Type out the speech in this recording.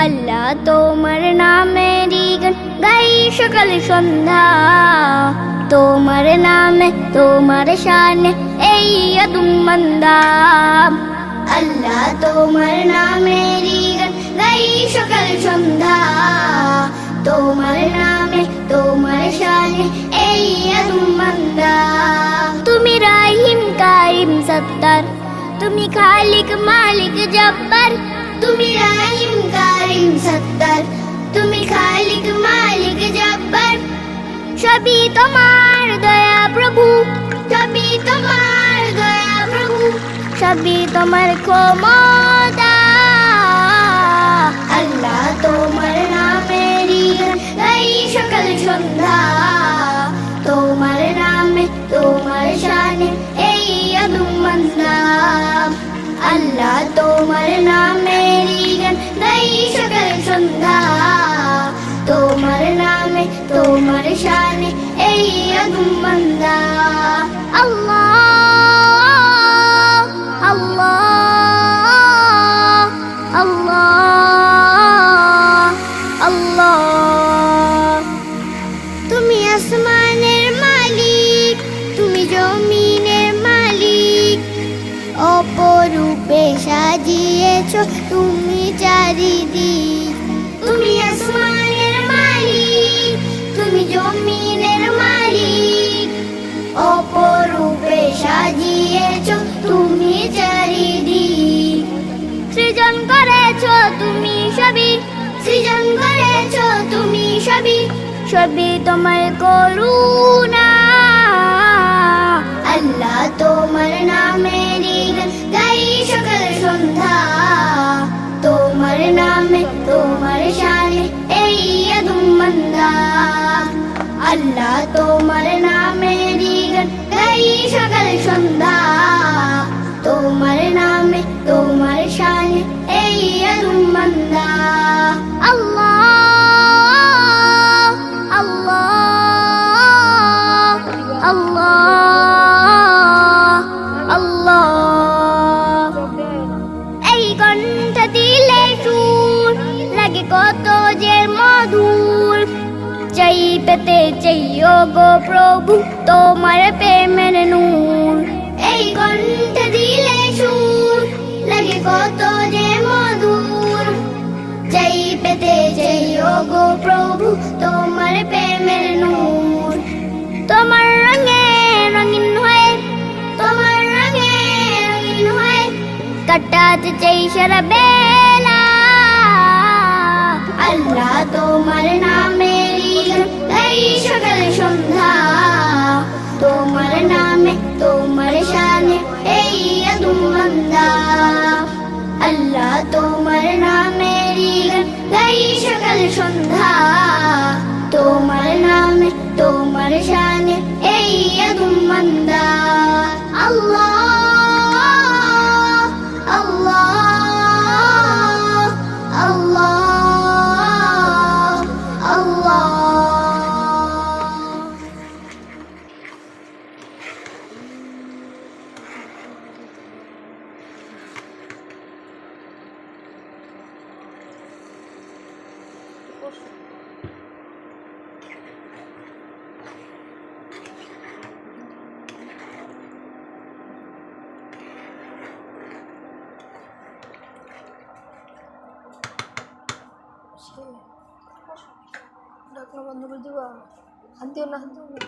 আল্লাহ তোমার নামেরই গান গাই সকাল সন্ধ্যা, তোমার নামে তোমার শানে এই আদম বান্দা। আল্লাহ তোমার নামেরই গান গাই সকাল সন্ধ্যা, তোমার নামে তোমার শানে এই আদম বান্দা। তুমি রাহিম কারিম সত্তার, তুমি খালিক মালিক জব্বার। তুমি রাহিম কারিম সত্তার, তুমি খালিক মালিক জব্বার। সবই তোমার দয়া প্রভু, সবই তোমার দয়া প্রভু, সবই তোমার ক্ষমতা। আল্লাহ তোমার নামেরই গান গাই সকাল সন্ধ্যা, তোমার নামে তোমার শানে এই আদম বান্দা। আল্লাহ তোমার নামেরই গান গাই সকাল সন্ধ্যা, তোমার নামে তোমার শানে এই আদম বান্দা। আল্লাহ আল্লাহ আল্লাহ আল্লাহ। তুমি আসমানের মালিক, তুমি জমিনের মালিক, অপরূপে সাজিয়েছো তুমি চারিদিক। তুমি আসমানের মালিক, তুমি জমিনের মালিক, অপরূপে সাজিয়েছো তুমি চারিদিক। সৃজন করেছো তুমি সবই, সৃজন করেছো তুমি সবই, সবই তোমার করুণা। আল্লাহ তোমার নামেরই গান গাই সকাল সন্ধ্যা, তোমার নামে তোমার শানে এই আদম বান্দা। আল্লাহ তোমার নামেরই গান গাই সকাল সন্ধ্যা, তোমার নামে তোমার শানে এই আদম বান্দা। আল্লাহ আল্লাহ আল্লাহ আল্লাহ। এই কণ্ঠ দিলে সুর লাগে কত যে মধুর, চাই পেতে চাইও গো প্রভু তোমার প্রেমের নূর। এই কণ্ঠ দিলে সুর লাগে কত যে মধুর, চাই পেতে চাইও গো প্রভু তোমার প্রেমের নূর। তোমার রঙে রঙিন হয়ে, তোমার রঙে রঙিন হয়ে কাটাতে চাই সারা বেলা। আল্লাহ তোমার নামেরই গান গাই সকাল সন্ধ্যা, তোমার নামে তোমার শানে এই আদম বান্দা। আল্লাহ তোমার নামেরই গান গাই সকাল সন্ধ্যা, তোমার নামে তোমার শানে এই আদম বান্দা। আল্লাহ আল্লাহ আল্লাহ আল্লাহ। ঢাকনা বন্ধ করে দিবা, হাত দিও না, হাত দিও না।